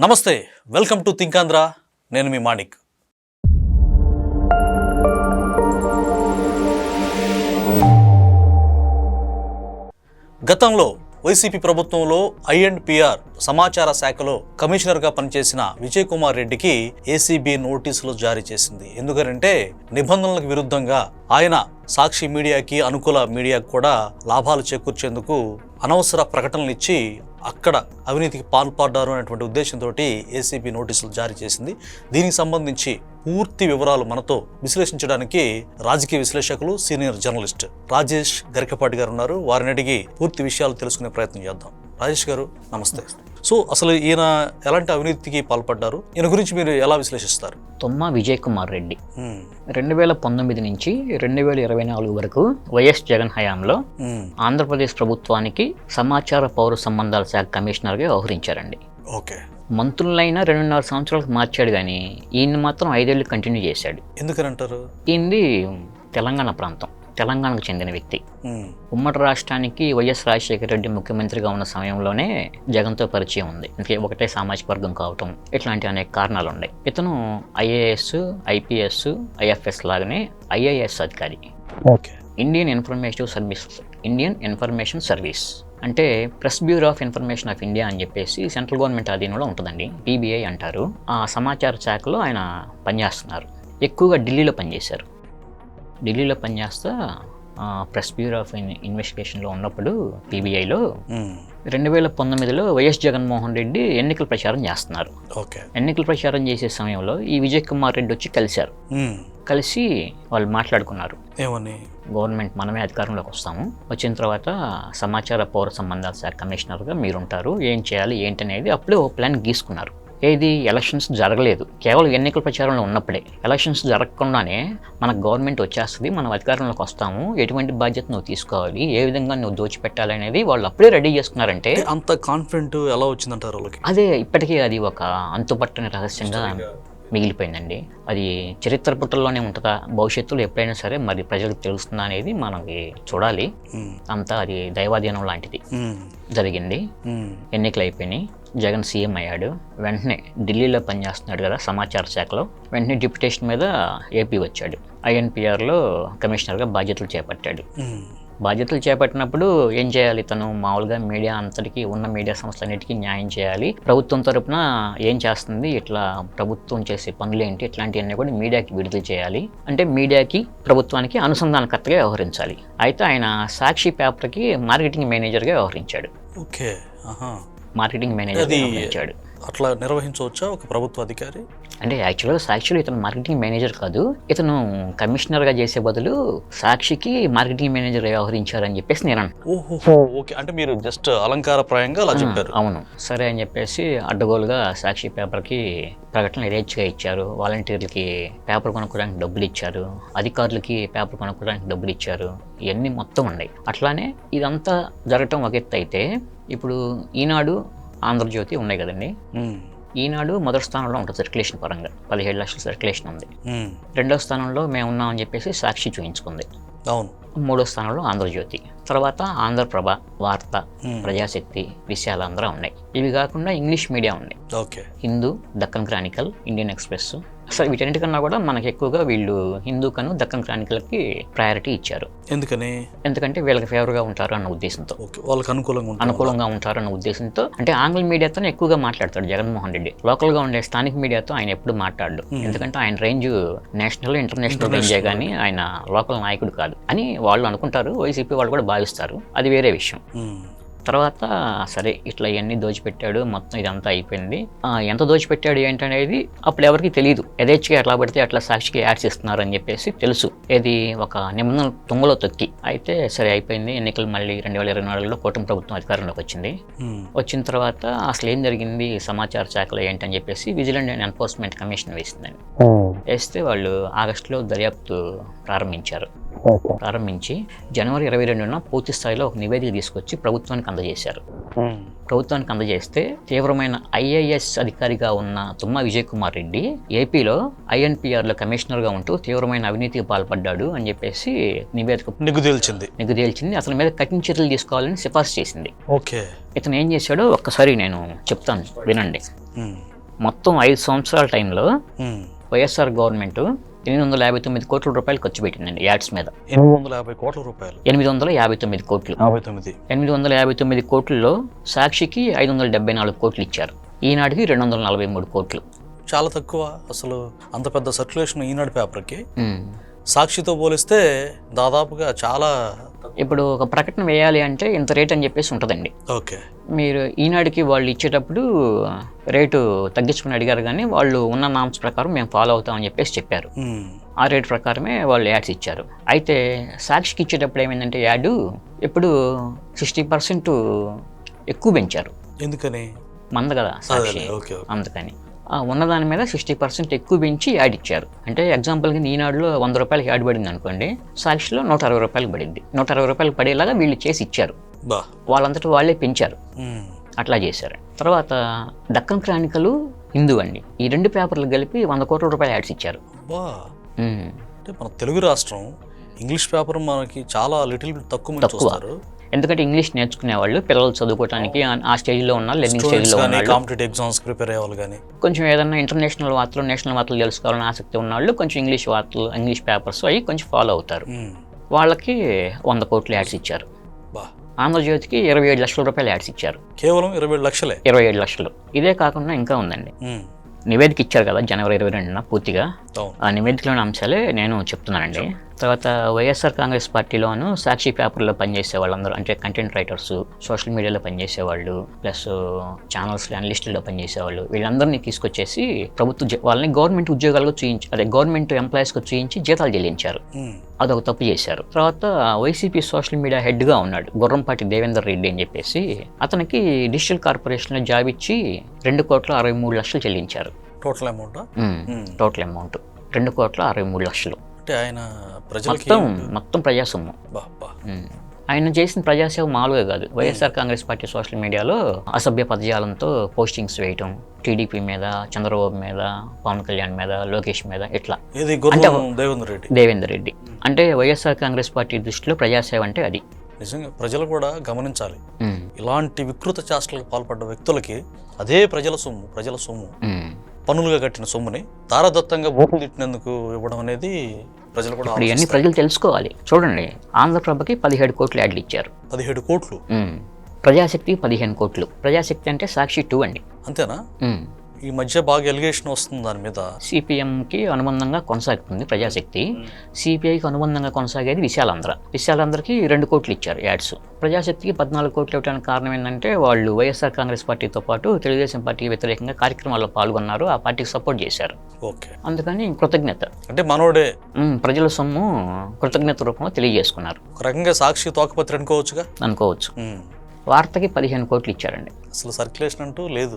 నమస్తే, welcome to think Andhra. నేను మీ మాణిక్. గతంలో వైసీపీ ప్రభుత్వంలో ఐ&పిఆర్ సమాచార శాఖలో కమిషనర్గా పనిచేసిన విజయ్ కుమార్ రెడ్డికి ఏసీబీ నోటీసులు జారీ చేసింది. ఎందుకంటే నిబంధనలకు విరుద్ధంగా ఆయన సాక్షి మీడియాకి, అనుకూల మీడియాకు కూడా లాభాలు చేకూర్చేందుకు అనవసర ప్రకటనలు ఇచ్చి అక్కడ అవినీతికి పాల్పడ్డారు అనేటువంటి ఉద్దేశంతో ఏసీబీ నోటీసులు జారీ చేసింది. దీనికి సంబంధించి పూర్తి వివరాలు మనతో విశ్లేషించడానికి రాజకీయ విశ్లేషకులు, సీనియర్ జర్నలిస్ట్ రాజేష్ గరికపాటి గారు ఉన్నారు. వారిని అడిగి పూర్తి విషయాలు తెలుసుకునే ప్రయత్నం చేద్దాం. రాజేష్ గారు నమస్తే. సో అసలు ఈయన ఎలాంటి అవినీతికి పాల్పడ్డారు, ఈయన గురించి మీరు ఎలా విశ్లేషిస్తారు? తుమ్మా విజయ్ కుమార్ రెడ్డి 2019 నుంచి 2024 వరకు వైఎస్ జగన్ హయాంలో ఆంధ్రప్రదేశ్ ప్రభుత్వానికి సమాచార పౌర సంబంధాల శాఖ కమిషనర్గా వ్యవహరించారండి. ఓకే. మంత్రులైనా 2.5 సంవత్సరాలకు మార్చాడు, కానీ ఈయన మాత్రం 5 ఏళ్ళు కంటిన్యూ చేశాడు. ఎందుకని అంటారు? ఈయనది తెలంగాణ ప్రాంతం, తెలంగాణకు చెందిన వ్యక్తి. ఉమ్మడి రాష్ట్రానికి వైఎస్ రాజశేఖర రెడ్డి ముఖ్యమంత్రిగా ఉన్న సమయంలోనే జగన్తో పరిచయం ఉంది. అందుకే ఒకటే సామాజిక వర్గం కావటం, ఇట్లాంటి అనేక కారణాలు ఉన్నాయి. ఇతను ఐఏఎస్, ఐపీఎస్, ఐఎఫ్ఎస్ లాగానే ఐఏఎస్ అధికారి. ఓకే. ఇండియన్ ఇన్ఫర్మేషన్ సర్వీస్ అంటే press bureau of information of India అని చెప్పేసి సెంట్రల్ గవర్నమెంట్ అధీనంలో ఉంటుందండి, పీబీఐ అంటారు. ఆ సమాచార శాఖలో ఆయన పనిచేస్తున్నారు. ఎక్కువగా ఢిల్లీలో పనిచేశారు. ఢిల్లీలో పనిచేస్తా ప్రెస్ బ్యూరో ఆఫ్ ఇన్వెస్టిగేషన్లో ఉన్నప్పుడు పీబీఐలో 2019లో వైఎస్ జగన్మోహన్ రెడ్డి ఎన్నికల ప్రచారం చేస్తున్నారు. ఎన్నికల ప్రచారం చేసే సమయంలో ఈ విజయ్ కుమార్ రెడ్డి వచ్చి కలిశారు. కలిసి వాళ్ళు మాట్లాడుకున్నారు, ఏమని, గవర్నమెంట్ మనమే అధికారంలోకి వస్తాము, వచ్చిన తర్వాత సమాచార పౌర సంబంధాల శాఖ కమిషనర్గా మీరుంటారు, ఏం చేయాలి ఏంటనేది అప్పుడే ఓ ప్లాన్ గీసుకున్నారు. ఏది ఎలక్షన్స్ జరగలేదు, కేవలం ఎన్నికల ప్రచారంలో ఉన్నప్పుడే. ఎలక్షన్స్ జరగకుండానే మనకు గవర్నమెంట్ వచ్చేస్తుంది, మనం అధికారంలోకి వస్తాము, ఎటువంటి బాధ్యత నువ్వు తీసుకోవాలి, ఏ విధంగా నువ్వు దోచిపెట్టాలి అనేది వాళ్ళు అప్పుడే రెడీ చేసుకున్నారంటే అంత కాన్ఫిడెంట్ ఎలా వచ్చిందంటారు వాళ్ళకి? అదే ఇప్పటికీ అది ఒక అంతుపట్టని రహస్యంగా మిగిలిపోయిందండి. అది చరిత్ర పుటల్లోనే ఉంటుందా, భవిష్యత్తులో ఎప్పుడైనా సరే మరి ప్రజలకు తెలుస్తుందా అనేది మనకి చూడాలి. అంతా అది దైవాధీనం లాంటిది జరిగింది. ఎన్నికలు అయిపోయినాయి, జగన్ సీఎం అయ్యాడు. వెంటనే ఢిల్లీలో పనిచేస్తున్నాడు కదా సమాచార శాఖలో, వెంటనే డిప్యుటేషన్ మీద ఏపీ వచ్చాడు. ఐ&పిఆర్లో కమిషనర్గా బాధ్యతలు చేపట్టాడు. బాధ్యతలు చేపట్టినప్పుడు ఏం చేయాలి, తను మామూలుగా మీడియా అంతటికీ, ఉన్న మీడియా సంస్థలన్నిటికీ న్యాయం చేయాలి. ప్రభుత్వం తరపున ఏం చేస్తుంది, ఇట్లా ప్రభుత్వం చేసే పనులు ఏంటి, ఇట్లాంటివన్నీ కూడా మీడియాకి విడుదల చేయాలి. అంటే మీడియాకి ప్రభుత్వానికి అనుసంధానకర్తగా వ్యవహరించాలి. అయితే ఆయన సాక్షి పేపర్కి మార్కెటింగ్ మేనేజర్గా వ్యవహరించాడు. ఓకే. మార్కెటింగ్ మేనేజర్ వ్యవహరించాడు. అట్లా నిర్వహించవచ్చా ఒక ప్రభుత్వ అధికారి? అంటే యాక్చువల్గా ఇతను మార్కెటింగ్ మేనేజర్ కాదు, ఇతను కమిషనర్గా చేసే బదులు సాక్షికి మార్కెటింగ్ మేనేజర్ వ్యవహరించారని చెప్పేసి నేను ఓకే. అంటే మీరు జస్ట్ అలంకారప్రాయంగా అలా చెప్పారు. అవును, సరే అని చెప్పేసి అడ్డగోలుగా సాక్షి పేపర్కి ప్రకటనలు యథేచ్ఛగా ఇచ్చారు. వాలంటీర్లకి పేపర్ కొనుక్కోవడానికి డబ్బులు ఇచ్చారు, అధికారులకి పేపర్ కొనుక్కోవడానికి డబ్బులు ఇచ్చారు. ఇవన్నీ మొత్తం ఉన్నాయి. అట్లానే ఇదంతా జరగటం ఒక ఎత్తు అయితే, ఇప్పుడు ఈనాడు, ఆంధ్రజ్యోతి ఉన్నాయి కదండి. ఈనాడు మొదటి స్థానంలో ఉంటుంది సర్క్యులేషన్ పరంగా, 17 లక్షల సర్క్యులేషన్ ఉంది. రెండో స్థానంలో మేము ఉన్నామని చెప్పేసి సాక్షి చూపించుకుంది. అవును. మూడో స్థానంలో ఆంధ్రజ్యోతి, తర్వాత ఆంధ్రప్రభ, వార్త, ప్రజాశక్తి, విశాలాంధ్ర ఉన్నాయి. ఇవి కాకుండా ఇంగ్లీష్ మీడియా ఉంది. Okay. Hindu, Deccan Chronicle, Indian express. అసలు వీటన్నిటికన్నా కూడా మనకి ఎక్కువగా వీళ్ళు హిందూ కను దక్కన్ క్రానికల్కి ప్రయారిటీ ఇచ్చారు. ఎందుకంటే వీళ్ళకి ఫేవర్గా ఉంటారు అన్న ఉద్దేశంతో, వాళ్ళకి అనుకూలంగా ఉంటారు అన్న ఉద్దేశంతో. అంటే ఆంగ్ల మీడియాతోనే ఎక్కువగా మాట్లాడతాడు జగన్మోహన్ రెడ్డి. లోకల్గా ఉండే స్థానిక మీడియాతో ఆయన ఎప్పుడు మాట్లాడు. ఎందుకంటే ఆయన రేంజ్ నేషనల్, ఇంటర్నేషనల్ రేంజే కానీ ఆయన లోకల్ నాయకుడు కాదు అని వాళ్ళు అనుకుంటారు. వైసీపీ వాళ్ళు కూడా భావిస్తారు, అది వేరే విషయం. తర్వాత సరే ఇట్లా ఇవన్నీ దోచిపెట్టాడు, మొత్తం ఇదంతా అయిపోయింది. ఎంత దోచిపెట్టాడు ఏంటనేది అప్పుడు ఎవరికి తెలియదు. యథేచ్ఛగా ఎట్లా పడితే అట్లా సాక్షికి యాడ్స్ ఇస్తున్నారు అని చెప్పేసి తెలుసు. ఇది ఒక నిబంధనలు తుంగలో తొక్కి. అయితే సరే అయిపోయింది. ఎన్నికలు మళ్ళీ 2024లో కూటమి ప్రభుత్వం అధికారంలోకి వచ్చింది. వచ్చిన తర్వాత అసలు ఏం జరిగింది సమాచార శాఖలో ఏంటని చెప్పేసి విజిలెన్స్ అండ్ ఎన్ఫోర్స్మెంట్ కమిషన్ వేసిందండి. వేస్తే వాళ్ళు ఆగస్టులో దర్యాప్తు ప్రారంభించారు. ప్రారంభించి జనవరి 22న పూర్తి స్థాయిలో ఒక నివేదిక తీసుకొచ్చి ప్రభుత్వానికి అందజేశారు. ప్రభుత్వానికి అందజేస్తే తీవ్రమైన ఐఏఎస్ అధికారిగా ఉన్న తుమ్మా విజయ్ కుమార్ రెడ్డి ఏపీలో INPRలో కమిషనర్గా ఉంటూ తీవ్రమైన అవినీతికి పాల్పడ్డాడు అని చెప్పేసి నివేదిక నిగ్గు తేల్చింది. అతని మీద కఠిన చర్యలు తీసుకోవాలని సిఫార్సు చేసింది. ఓకే. ఇతను ఏం చేశాడో ఒక్కసారి నేను చెప్తాను వినండి. మొత్తం 5 సంవత్సరాల టైంలో వైఎస్ఆర్ గవర్నమెంట్ 859 కోట్ల రూపాయలు ఖర్చు పెట్టిందండి యాడ్స్ మీద. 850 కోట్ల రూపాయలు. 859 కోట్లు. 859 కోట్లలో సాక్షికి 574 కోట్లు ఇచ్చారు. ఈనాటికి 243 కోట్లు. చాలా తక్కువ. అసలు అంత పెద్ద సర్క్యులేషన్ ఈనాడు పేపర్కి సాక్షితో పోలిస్తే దాదాపుగా చాలా. ఇప్పుడు ఒక ప్రకటన వేయాలి అంటే ఇంత రేట్ అని చెప్పేసి ఉంటుందండి. ఓకే. మీరు ఈనాడుకి వాళ్ళు ఇచ్చేటప్పుడు రేటు తగ్గించుకుని అడిగారు, కానీ వాళ్ళు ఉన్న నామ్స్ ప్రకారం మేము ఫాలో అవుతామని చెప్పేసి చెప్పారు. ఆ రేట్ ప్రకారమే వాళ్ళు యాడ్స్ ఇచ్చారు. అయితే సాక్షికి ఇచ్చేటప్పుడు ఏమైందంటే యాడ్ ఇప్పుడు 60% ఎక్కువ పెంచారు. ఎందుకని? మంద కదా సాక్షి, అందుకని ఉన్నదాని మీద 60% ఎక్కువ పెంచి యాడ్ ఇచ్చారు. అంటే ఎగ్జాంపుల్కి ఈనాడులో 100 రూపాయలకి యాడ్ పడింది అనుకోండి, సాక్షిలో 160 రూపాయలు పడింది. 160 రూపాయలు పడేలాగా వీళ్ళు చేసి ఇచ్చారు. వాళ్ళంతటా వాళ్ళే పెంచారు. అట్లా చేశారు. తర్వాత దక్కన్ క్రానికల్, హిందూ అండి, ఈ 2 పేపర్లు కలిపి 100 కోట్ల రూపాయలు యాడ్స్ ఇచ్చారు. అంటే మన తెలుగు రాష్ట్రం ఇంగ్లీష్ పేపర్ మనకి చాలా తక్కువ. ఎందుకంటే ఇంగ్లీష్ నేర్చుకునే వాళ్ళు పిల్లలు చదువుకోవడానికి ఆ స్టేజ్లో ఉన్నారు, లెర్నింగ్ స్టేజ్లో ఉన్నారు, కాంపిటేటివ్ ఎగ్జామ్స్ ప్రిపేర్ అయ్యేవాళ్ళు, కానీ కొంచెం ఏదైనా ఇంటర్నేషనల్ వార్తలు, నేషనల్ వార్తలు తెలుసుకోవాలని ఆసక్తి ఉన్న వాళ్ళు కొంచెం ఇంగ్లీష్ వార్తలు, ఇంగ్లీష్ పేపర్స్ అవి కొంచెం ఫాలో అవుతారు. వాళ్ళకి 100 కోట్లు యాడ్స్ ఇచ్చారు. ఆంధ్రజ్యోతికి 27 లక్షల రూపాయలు యాడ్స్ ఇచ్చారు. కేవలం 27 లక్షలే? 27 లక్షలు. ఇదే కాకుండా ఇంకా ఉందండి. నివేదిక ఇచ్చారు కదా జనవరి 22న పూర్తిగా. ఆ నివేదికలోని అంశాలే నేను చెప్తున్నానండి. తర్వాత వైఎస్ఆర్ కాంగ్రెస్ పార్టీలోను సాక్షి పేపర్లో పనిచేసే వాళ్ళందరూ, అంటే కంటెంట్ రైటర్స్, సోషల్ మీడియాలో పనిచేసేవాళ్ళు, ప్లస్ ఛానల్స్ అనలిస్టుల్లో పనిచేసేవాళ్ళు, వీళ్ళందరినీ తీసుకొచ్చేసి వాళ్ళని గవర్నమెంట్ ఉద్యోగాలుగా గవర్నమెంట్ ఎంప్లాయీస్గా చూయించి జీతాలు చెల్లించారు. అదొక తప్పు చేశారు. తర్వాత వైసీపీ సోషల్ మీడియా హెడ్గా ఉన్నాడు గుర్రంపాటి దేవేందర్ రెడ్డి అని చెప్పేసి, అతనికి డిజిటల్ కార్పొరేషన్లో జాబ్ ఇచ్చి 2,63,00,000 చెల్లించారు. Total amount 2,63,00,000. ఆయన మొత్తం ప్రజాసొమ్ము. ఆయన చేసిన ప్రజాసేవ మామూలుగా కాదు. వైఎస్ఆర్ కాంగ్రెస్ పార్టీ సోషల్ మీడియాలో అసభ్య పదజాలంతో పోస్టింగ్స్ వేయటం, టీడీపీ మీద, చంద్రబాబు మీద, పవన్ కళ్యాణ్ మీద, లోకేష్ మీద, ఇట్లా. దేవేందర్ రెడ్డి అంటే వైఎస్ఆర్ కాంగ్రెస్ పార్టీ దృష్టిలో ప్రజాసేవ అంటే అది. నిజంగా ప్రజలు కూడా గమనించాలి. ఇలాంటి వికృత చేష్టలకు పాల్పడ్డ వ్యక్తులకి అదే ప్రజల సొమ్ము పన్నులుగా కట్టిన సొమ్ముని దారదత్తంగా ఓట్లు తిట్టినందుకు ఇవ్వడం అనేది ప్రజలు కూడా ఇవన్నీ ప్రజలు తెలుసుకోవాలి. చూడండి, ఆంధ్రప్రభకి 17 కోట్లు యాడ్లు ఇచ్చారు. 17 కోట్లు. ప్రజాశక్తి 15 కోట్లు. ప్రజాశక్తి అంటే సాక్షి 2 అండి. అంతేనా? ఈ మధ్య బాగా ఎలిగేషన్ వస్తుంది దాని మీద. సిపిఎంకి అనుబంధంగా కొనసాగుతుంది ప్రజాశక్తి. సిపిఐకి అనుబంధంగా కొనసాగేది విశాలాంధ్రకి 2 కోట్లు ఇచ్చారు యాడ్స్. ప్రజాశక్తికి 14 కోట్లు ఇవ్వడానికి కారణం ఏంటంటే వాళ్ళు వైఎస్ఆర్ కాంగ్రెస్ పార్టీతో పాటు తెలుగుదేశం పార్టీకి వ్యతిరేకంగా కార్యక్రమాల్లో పాల్గొన్నారు, ఆ పార్టీకి సపోర్ట్ చేశారు. అందుకని కృతజ్ఞత, అంటే మనోడే ప్రజల సొమ్ము కృతజ్ఞత రూపంలో తెలియజేసుకున్నారు. ఒక రకంగా సాక్షి తోకపత్రి అనుకోవచ్చు. వార్తకి 15 కోట్లు ఇచ్చారండి. అసలు సర్క్యులేషన్ అంటూ లేదు.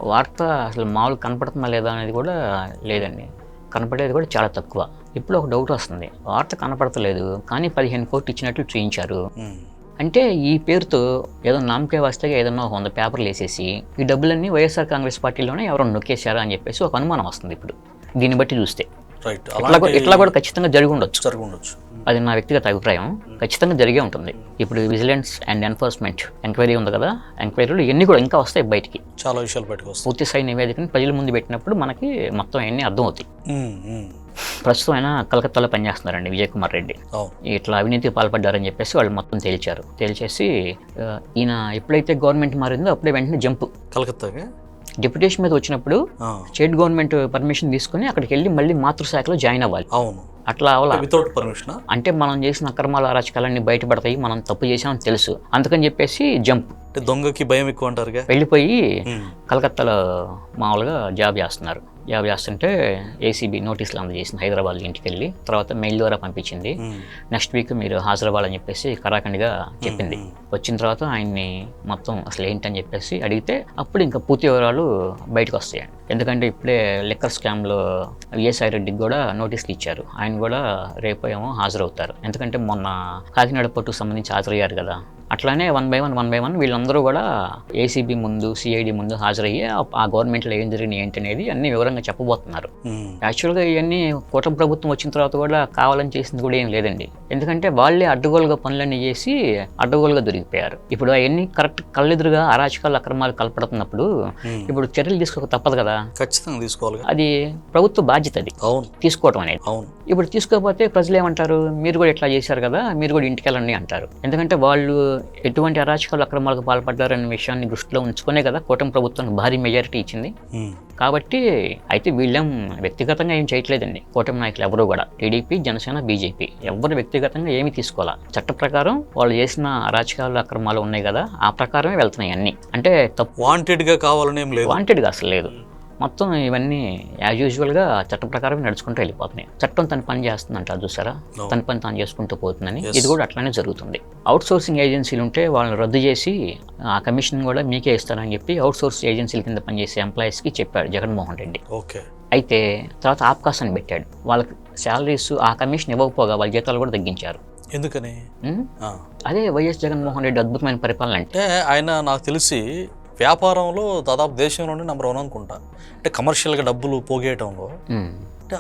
వార్త అసలు మామూలు కనపడుతుందా లేదా అనేది కూడా లేదండి. కనపడేది కూడా చాలా తక్కువ. ఇప్పుడు ఒక డౌట్ వస్తుంది, వార్త కనపడతలేదు కానీ 15 కోట్లు ఇచ్చినట్లు చూయించారు అంటే ఈ పేరుతో ఏదో నామకే వస్తే ఏదన్నా 100 పేపర్లు వేసేసి ఈ డబ్బులన్నీ వైఎస్ఆర్ కాంగ్రెస్ పార్టీలోనే ఎవరో నొక్కేశారా అని చెప్పేసి ఒక అనుమానం వస్తుంది ఇప్పుడు దీన్ని బట్టి చూస్తే. ఇట్లా కూడా ఖచ్చితంగా జరిగి ఉండొచ్చు. అది నా వ్యక్తిగత అభిప్రాయం. ఖచ్చితంగా జరిగే ఉంటుంది. ఇప్పుడు విజిలెన్స్ అండ్ ఎన్ఫోర్స్మెంట్ ఎంక్వైరీ ఉంది కదా, ఎంక్వైరీలు ఇవన్నీ కూడా ఇంకా వస్తాయి బయటికి. చాలా విషయాలు బయటకు వస్తాయి. పూర్తి స్థాయి నివేదికని ప్రజల ముందు పెట్టినప్పుడు మనకి మొత్తం అన్నీ అర్థమవుతాయి. ప్రస్తుతం ఆయన కలకత్తాలో పనిచేస్తున్నారండి విజయ్ కుమార్ రెడ్డి. ఇట్లా అవినీతికి పాల్పడ్డారని చెప్పేసి వాళ్ళు మొత్తం తేల్చేసి ఈయన ఎప్పుడైతే గవర్నమెంట్ మారిందో అప్పుడే వెంటనే జంప్ కలకత్తాగా డిప్యుటేషన్ మీద వచ్చినప్పుడు స్టేట్ గవర్నమెంట్ పర్మిషన్ తీసుకుని అక్కడికి వెళ్ళి మళ్ళీ మాతృశాఖలో జాయిన్ అవ్వాలి. అట్లా వితౌట్ పర్మిషన్. అంటే మనం చేసిన అక్రమాల అరాచకాలన్నీ బయటపడతాయి, మనం తప్పు చేసామని తెలుసు, అందుకని చెప్పేసి జంప్. దొంగకి భయం ఎక్కువ అంటారుగా. వెళ్ళిపోయి కలకత్తాలో మామూలుగా జాబ్ చేస్తుంటే ఏసీబీ నోటీసులు అందజేసింది హైదరాబాద్ ఇంటికి వెళ్ళి. తర్వాత మెయిల్ ద్వారా పంపించింది. నెక్స్ట్ వీక్ మీరు హాజరవ్వాలని చెప్పేసి కరాఖండిగా చెప్పింది. వచ్చిన తర్వాత ఆయన్ని మొత్తం అసలు ఏంటని చెప్పేసి అడిగితే అప్పుడు ఇంకా పూర్తి వివరాలు బయటకు వస్తాయండి. ఎందుకంటే ఇప్పుడే లిక్కర్ స్కామ్లో విజయసాయి రెడ్డికి కూడా నోటీసులు ఇచ్చారు. ఆయన కూడా రేపు ఏమో హాజరవుతారు. ఎందుకంటే మొన్న కాకినాడ పోర్టుకు సంబంధించి హాజరయ్యారు కదా. అట్లానే వన్ బై వన్ వీళ్ళందరూ కూడా ఏసీబీ ముందు, సిఐడి ముందు హాజరయ్యి ఆ గవర్నమెంట్లో ఏం జరిగినాయి ఏంటి అనేది అన్ని వివరంగా చెప్పబోతున్నారు. యాక్చువల్గా ఇవన్నీ కూటమి ప్రభుత్వం వచ్చిన తర్వాత కూడా కావాలని చేసింది కూడా ఏం లేదండి. ఎందుకంటే వాళ్ళే అడ్డగోలుగా పనులన్నీ చేసి అడ్డగోలుగా దొరికిపోయారు. ఇప్పుడు అవన్నీ కరెక్ట్ కళ్ళెదురుగా అరాచకాలు అక్రమాలు కలపడుతున్నప్పుడు ఇప్పుడు చర్యలు తీసుకోక తప్పదు కదా. ఖచ్చితంగా తీసుకోవాలి. అది ప్రభుత్వ బాధ్యత, అది తీసుకోవడం అనేది. ఇప్పుడు తీసుకోకపోతే ప్రజలు ఏమంటారు, మీరు కూడా ఇట్లా చేశారు కదా, మీరు కూడా ఇంటికి వెళ్ళండి అంటారు. ఎందుకంటే వాళ్ళు ఎటువంటి అరాచకాలు అక్రమాలకు పాల్పడ్డారనే విషయాన్ని దృష్టిలో ఉంచుకునే కదా కూటమి ప్రభుత్వానికి భారీ మెజారిటీ ఇచ్చింది. కాబట్టి అయితే వీళ్ళేం వ్యక్తిగతంగా ఏం చేయట్లేదండి. కూటమి నాయకులు ఎవరు కూడా, టీడీపీ, జనసేన, బీజేపీ ఎవరు వ్యక్తిగతంగా ఏమీ తీసుకోవాలా. చట్ట ప్రకారం వాళ్ళు చేసిన అరాచకాలు అక్రమాలు ఉన్నాయి కదా, ఆ ప్రకారమే వెళ్తున్నాయి అన్ని. అంటే తప్పు వాంటెడ్గా కావాలని ఏం లేదు, వాంటెడ్గా అసలు లేదు. మొత్తం ఇవన్నీ యాజ్ యూజువల్గా చట్ట ప్రకారం నడుచుకుంటూ వెళ్ళిపోతున్నాయి. చట్టం తన పని చేస్తుందంటారు చూసారా, తన పని తాను చేసుకుంటూ పోతుందని. ఇది కూడా అట్లానే జరుగుతుంది. అవుట్ సోర్సింగ్ ఏజెన్సీలు ఉంటే వాళ్ళని రద్దు చేసి ఆ కమిషన్ కూడా మీకే ఇస్తారని చెప్పి అవుట్ సోర్స్ ఏజెన్సీల కింద పనిచేసే ఎంప్లాయీస్కి చెప్పాడు జగన్మోహన్ రెడ్డి. అయితే తర్వాత ఆప్కాస్ అని పెట్టాడు. వాళ్ళకి శాలరీస్ ఆ కమిషన్ ఇవ్వకపోగా వాళ్ళ జీతాలు కూడా తగ్గించారు. ఎందుకని? అదే వైఎస్ జగన్మోహన్ రెడ్డి అద్భుతమైన పరిపాలన. అంటే ఆయన నాకు తెలిసి వ్యాపారంలో దాదాపు దేశంలోనే నెంబర్ 1 అనుకుంటా. అంటే కమర్షియల్గా డబ్బులు పోగేయటంలో, అంటే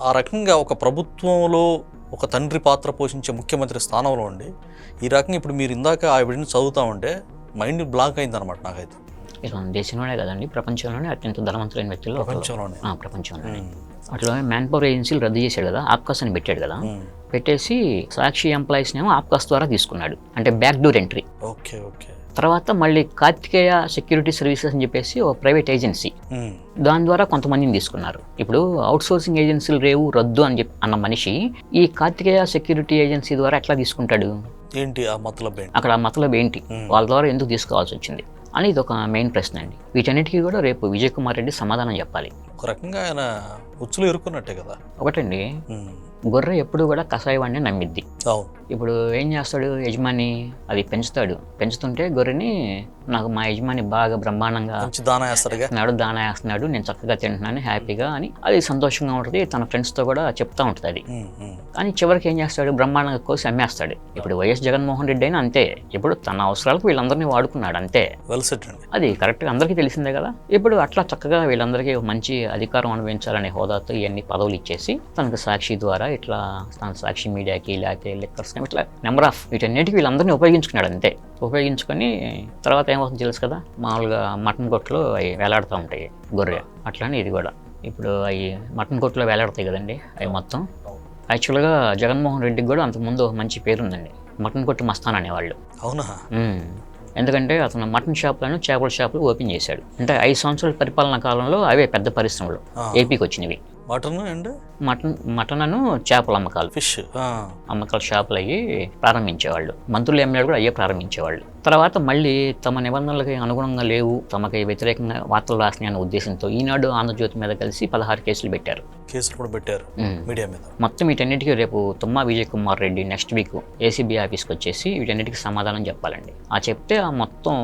ఆ రకంగా ఒక ప్రభుత్వంలో ఒక తండ్రి పాత్ర పోషించే ముఖ్యమంత్రి స్థానంలో ఉండి ఈ రకంగా ఇప్పుడు మీరు ఇందాక ఆ ఎవిడెన్స్ చదువుతా ఉంటే మైండ్ బ్లాక్ అయింది అనమాట నాకైతే. దేశంలోనే కదండి, ప్రపంచంలోనే అత్యంత ధనవంతులైన వ్యక్తులు ప్రపంచంలోనే. అట్లా మ్యాన్ పవర్ ఏజెన్సీలు రద్దు చేశాడు కదా, ఆప్కాస్ అని పెట్టాడు కదా. పెట్టేసి సాక్షి ఎంప్లాయీస్నేమో ఆప్కాస్ ద్వారా తీసుకున్నాడు, అంటే బ్యాక్ డోర్ ఎంట్రీ. తర్వాత మళ్ళీ కార్తికేయ సెక్యూరిటీ సర్వీసెస్ అని చెప్పేసి ఒక ప్రైవేట్ ఏజెన్సీ, దాని ద్వారా కొంతమందిని తీసుకున్నారు. ఇప్పుడు అవుట్ సోర్సింగ్ ఏజెన్సీలు రేవు రద్దు అని అన్న మనిషి ఈ కార్తికేయ సెక్యూరిటీ ఏజెన్సీ ద్వారా ఎట్లా తీసుకుంటాడు? ఏంటి ఆ మతలబ్? అక్కడ ఆ మతలబ్ ఏంటి, వాళ్ళ ద్వారా ఎందుకు తీసుకోవాల్సి వచ్చింది అని ఇది ఒక మెయిన్ ప్రశ్న అండి. వీటన్నిటికీ కూడా రేపు విజయ్ కుమార్ రెడ్డి సమాధానం చెప్పాలి. ఒక రకంగా ఆయన ఉచ్చులు ఇరుక్కున్నట్టే కదా. ఒకటండి, గొర్రె ఎప్పుడు కూడా కషాయవాడిని నమ్మిద్ది. ఇప్పుడు ఏం చేస్తాడు యజమాని, అది పెంచుతుంటే గొర్రెని నాకు మా యజమాని బాగా బ్రహ్మాండంగా దానా వేస్తున్నాడు, నేను చక్కగా తింటున్నాను హ్యాపీగా అని అది సంతోషంగా ఉంటుంది. తన ఫ్రెండ్స్తో కూడా చెప్తా ఉంటుంది అది. కానీ చివరికి ఏం చేస్తాడు, బ్రహ్మాండంగా కోసి అమ్మేస్తాడు. ఇప్పుడు వైఎస్ జగన్మోహన్ రెడ్డి అయినా అంతే. ఇప్పుడు తన అవసరాలకు వీళ్ళందరినీ వాడుకున్నాడు అంతే. అది కరెక్ట్గా అందరికీ తెలిసిందే కదా. ఇప్పుడు అట్లా చక్కగా వీళ్ళందరికీ మంచి అధికారం అనుభవించాలనే హోదాతో ఇవన్నీ పదవులు ఇచ్చేసి తనకు సాక్షి ద్వారా ఇట్లా తన సాక్షి మీడియాకి లేకపోతే లెక్కర్స్ ఇట్లా నెంబర్ ఆఫ్ వీటన్నిటికీ వీళ్ళందరినీ ఉపయోగించుకున్నాడు అంతే. ఉపయోగించుకొని తర్వాత ఏమవుతుంది తెలుసు కదా, మామూలుగా మటన్ కొట్లో అవి వేలాడుతూ ఉంటాయి గొర్రె, అట్లానే ఇది కూడా. ఇప్పుడు అవి మటన్ కొట్లో వేలాడతాయి కదండి అవి మొత్తం. యాక్చువల్గా జగన్మోహన్ రెడ్డికి కూడా అంతకుముందు మంచి పేరుందండి, మటన్ కొట్టు మస్తాన్ అనేవాళ్ళు. అవునా? ఎందుకంటే అతను మటన్ షాపులను చేపల షాపులు ఓపెన్ చేశాడు. అంటే 5 సంవత్సరాల పరిపాలన కాలంలో అవే పెద్ద పరిశ్రమలు ఏపీకి వచ్చినవి. మటన్ చేపల అమ్మకాలు, ఫిష్ అమ్మకాల షాపులు అయ్యి ప్రారంభించేవాళ్ళు. మంత్రులు ఎమ్మెల్యేలు కూడా అయ్యే ప్రారంభించేవాళ్ళు. తర్వాత మళ్ళీ తమ నిబంధనలకి అనుగుణంగా లేవు, తమకి వ్యతిరేకంగా వార్తలు రాసిన అనే ఉద్దేశంతో ఈనాడు, ఆంధ్రజ్యోతి మీద కలిసి 16 కేసులు పెట్టారు. మీడియా మీద. మొత్తం వీటన్నిటికీ రేపు Tumma Vijay Kumar Reddy next week ACB ఆఫీస్కి వచ్చేసి వీటన్నిటికీ సమాధానం చెప్పాలండి. ఆ చెప్తే ఆ మొత్తం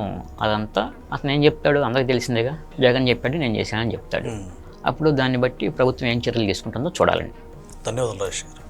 అదంతా అతను ఏం చెప్తాడు అందరికీ తెలిసిందేగా, జగన్ చెప్పాడు నేను చేశానని చెప్తాడు. అప్పుడు దాన్ని బట్టి ప్రభుత్వం ఏం చర్యలు తీసుకుంటుందో చూడాలండి. ధన్యవాదాలు రాజేష్ గారు.